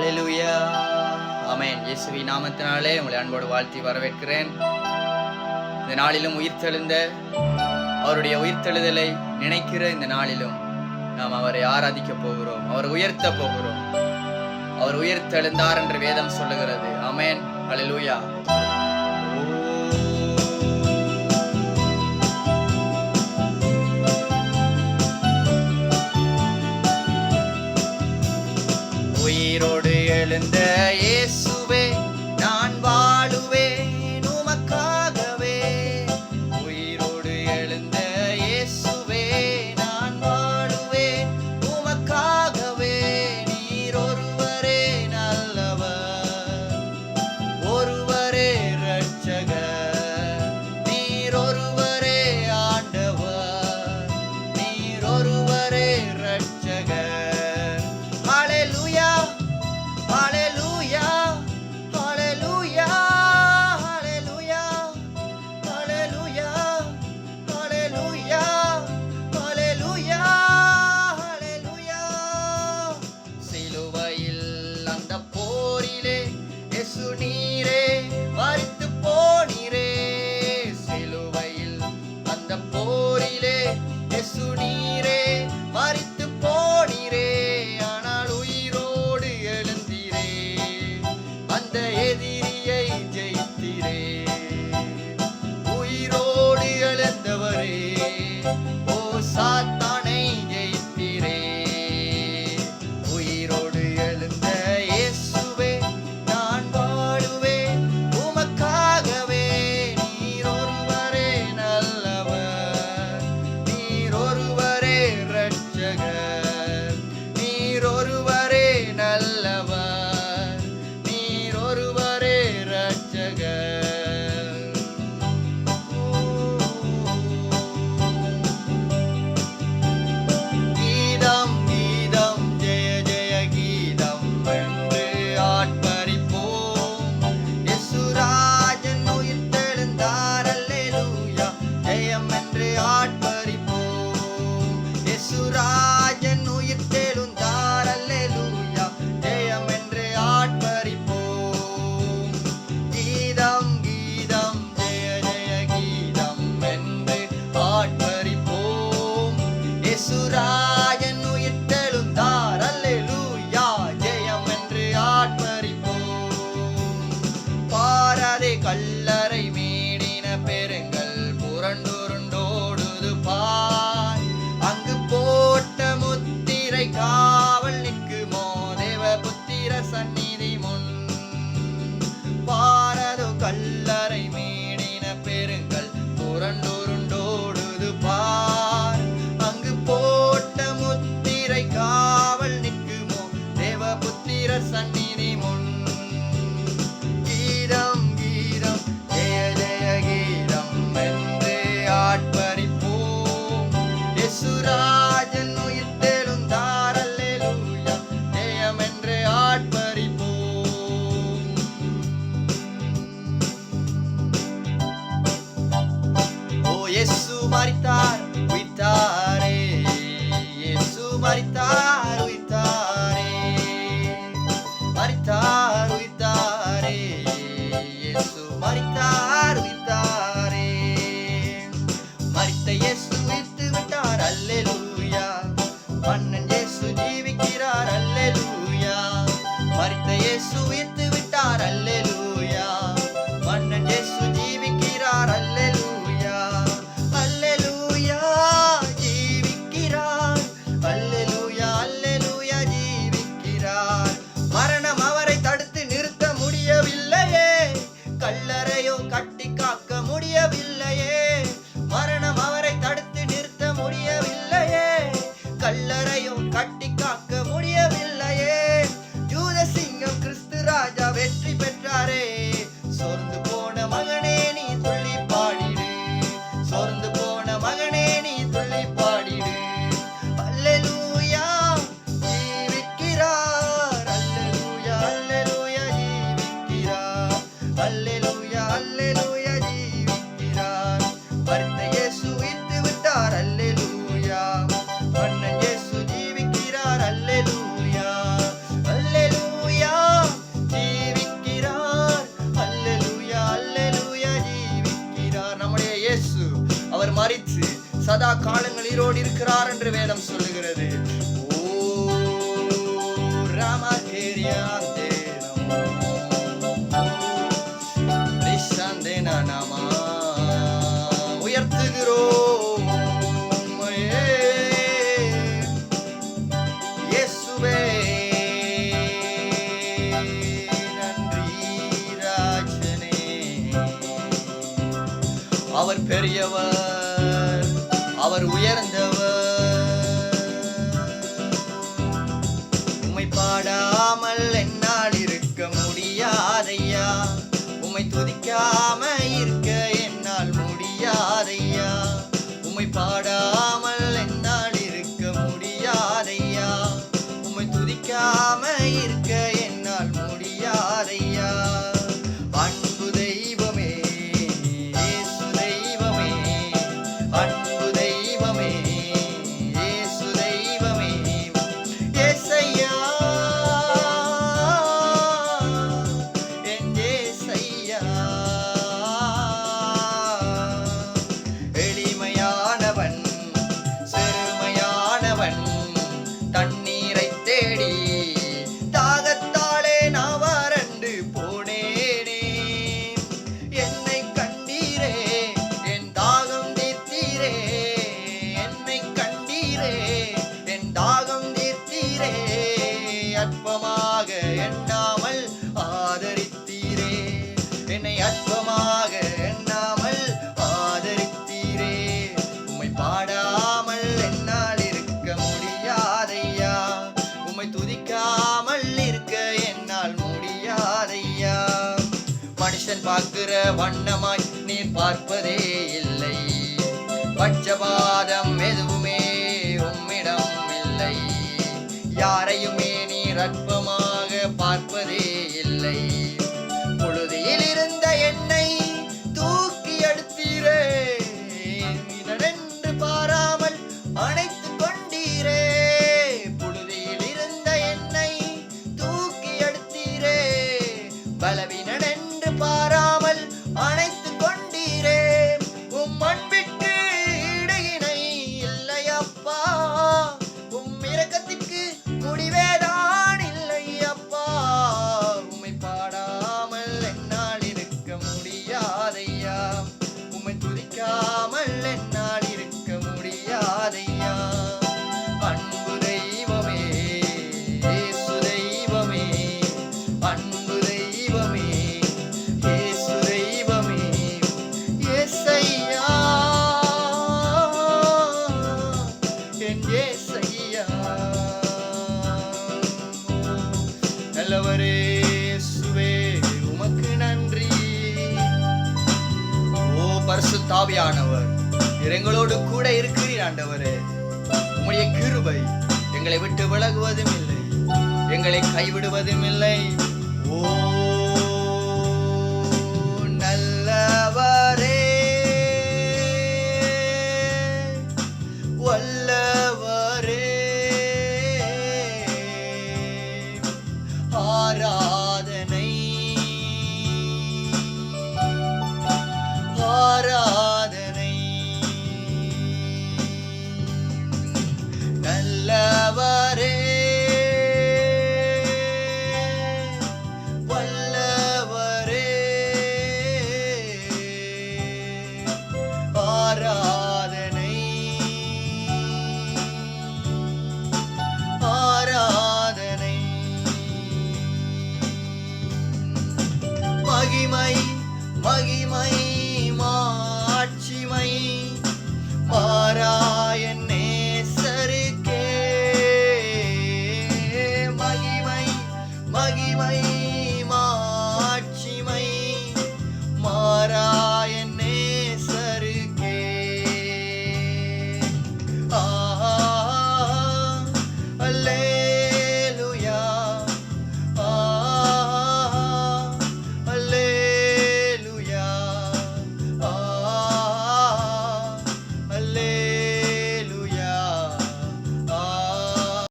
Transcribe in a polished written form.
ஹல்லேலூயா. ஆமென். இயேசுவின் நாமத்தினாலே உங்களை அன்போடு வாழ்த்தி வரவேற்கிறேன். இந்த நாளிலும் உயிர்த்தெழுந்த அவருடைய உயிர்த்தெழுதலை நினைக்கிற இந்த நாளிலும் நாம் அவரை ஆராதிக்க போகிறோம். அவர் உயர்த்த போகிறோம். அவர் உயிர்த்தெழுந்தார் என்று வேதம் சொல்லுகிறது. ஆமென். ஹல்லேலூயா. உயிரோடு எழுந்த இயேசுவே நான் வாழுவேன் உமக்காகவே. உயிரோடு எழுந்த இயேசுவே நான் வாழுவேன் உமக்காகவே. நீர் ஒருவரே நல்லவர், ஒருவரே இரட்சகர், நீர் ஒருவரே ஆண்டவர், நீர் ஒருவரே இரட்சகர். நீரே மரித்து போனீரே சிலுவையில், அந்த போரிலே இயேசு நீரே மரித்து போனீரே. ஆனால் உயிரோடு எழுந்தீரே, அந்த எதிரியை ஜெயித்தீரே. உயிரோடு எழுந்தவரே, ஓ சாத்தானை ஜெயித்தீரே. உயிரோடு எழுந்த இயேசுவே நான் வாழுவேன் உமக்காகவே. நீர் ஒருவரே நல்லவர், நீர் ஒருவரே இரட்சகர், நீர் ஒருவரே நல்லவர், நீர் ஒருவரே இரட்சகர். கீதம் கீதம் ஜெய ஜெய கீதம் என்று ஆர்ப்பரிப்போம். இயேசுராஜன் உயிர்த்தெழுந்தார், அல்லேலூயா ஜெயம் என்று ஆர்ப்பரிப்போம். இயேசுராஜன் உயிர்த்தெழுந்தார், அல்லேலூயா ஜெயம் என்று ஆர்ப்பரிப்போம். கீதம் கீதம் ஜெய ஜெய கீதம் என்று ஆர்ப்பரிப்போம். இயேசுராஜன் உயிர்த்தெழுந்தார், அல்லேலூயா ஜெயம் என்று ஆர்ப்பரிப்போம். பாராதே கல்லறை மீடின பெருங்கள் புரண்டுருண்டோடுது பார். அங்கு போட்ட முத்திரை காவல் நிற்குமோ தேவபுத்திர சந்நிதி முன். பாரதோ கல்லறை மீடின பெருங்கள் புரண்டுருண்டோடுது பார். அங்கு போட்ட முத்திரை காவல் நிற்குமோ தேவபுத்திர சந்நிதி முன். கீதம் கீதம் ஜெய ஜெய கீதம் என்று ஆர்ப்பரிப்போம். இயேசுராஜன் உயிர்த்தெழுந்தார், அல்லேலூயா ஜெயம் என்று ஆர்ப்பரிப்போம். ஓ இயேசு மரித்தார் உயிர்த்தாரே, இயேசு மரித்தார் உயிர்த்தாரே, மரித்தார் உயிர்த்தாரே, இயேசு மரித்தார் உயிர்த்தாரே. மரித்த இயேசு உயிர்த்து விட்டார், அல்லேலூயா. மன்னன் இயேசு ஜீவிக்கிறார், அல்லேலூயா. மரித்த இயேசு உயிர்த்து விட்டார், அல்லேலூயா. மன்னன் இயேசு ஜீவிக்கிறார், அல்லேலூயா. அல்லேலூயா ஜீவிக்கிறார், அல்லேலூயா அல்லேலூயா ஜீவிக்கிறார். மரணம் அவரை தடுத்து நிறுத்த முடியவில்லையே, கல்லறையோ கட்டி காக்க முடியவில்லையே. மரணம் அவரை தடுத்து நிறுத்த முடியவில்லையே, கல்லறையும் கட்டி காக்க முடியவில்லையே. யூத சிங்கம் கிறிஸ்து ராஜா சதா காலங்கள் ஈரோடு இருக்கிறார் என்று வேதம் சொல்லுகிறது. உயர்த்துகிறோம் இயேசுவே, நன்றி ராஜனே. அவர் பெரியவர், அவர் உயர்ந்தவர். உம்மை பாடாமல் என்னால் இருக்க முடியாதையா, உம்மை துதிக்காம இருக்க என்னால் முடியாதையா, உம்மை பாடாமல் என்னால் இருக்க முடியாதையா, உம்மை துதிக்காம இருக்க என்னால் முடியாதையா. அன்பு தெய்வமே, இயேசு தெய்வமே, அன்பு தெய்வமே, இயேசு தெய்வமே, இயேசையா, என் இயேசையா. எளிமையானவன், சிறுமையானவன், தண்ணீரை தேடி தாகத்தாலே நான் வறண்டு போனேனே. என்னை கண்டீரே, என் தாகம் தீர்த்தீரே, என்னை கண்டீரே, என் தாகம் தீர்த்தீரே. அற்பமாக எண்ணாமல் ஆதரித்தீரே, என்னை அற்பமாக எண்ணாமல் ஆதரித்தீரே. உம்மை பாடாமல் என்னால் இருக்க முடியாதையா, உம்மை துதிக்காமல் இருக்க என்னால் முடியாதையா. மனுஷன் பார்க்கிற வண்ணமாய் நீர் பார்ப்பதே இல்லை, பட்சபாதம் எதுவுமே உம்மிடம் இல்லை. யாரையுமே நீர் அற்பமாக பார்ப்பதே இல்லை. புழுதியில் இருந்த என்னை தூக்கி எடுத்தீரே, இதனென்று பாராமல் அணைத்து கொண்டீரே. புழுதியில் இருந்த என்னை தூக்கி எடுத்தீரே, பலவீனனென்று பாராமல் அணைத்து கொண்டீரே. உம் அன்பிற்கு இடையினை இல்லையப்பா, உம் இரக்கத்திற்கு முடிவேதான் இல்லையப்பா. உம்மை பாடாமல் என்னால் இருக்க முடியாதையா, உம்மை துதிக்காமல் என்னால் இருக்க முடியாதையா. அன்பு தெய்வமே, இயேசு தெய்வமே, அன்பு தெய்வமே, இயேசு தெய்வமே, இயேசையா, என் இயேசையா. நல்லவரே இயேசுவே, உமக்கு நன்றி. ஓ பரிசுத்த ஆவியானவர், நீர் எங்களோடு கூட இருக்கிறீர் ஆண்டவரே. உம்முடைய கிருபை எங்களை விட்டு விலகுவதும் இல்லை, எங்களை கைவிடுவதும் இல்லை. ஓ நல்லவரே, வல்லவரே, ஆராதனை ஆராதனை. நல்லவரே, வல்லவரே, ஆராதனை ஆராதனை. மகிமை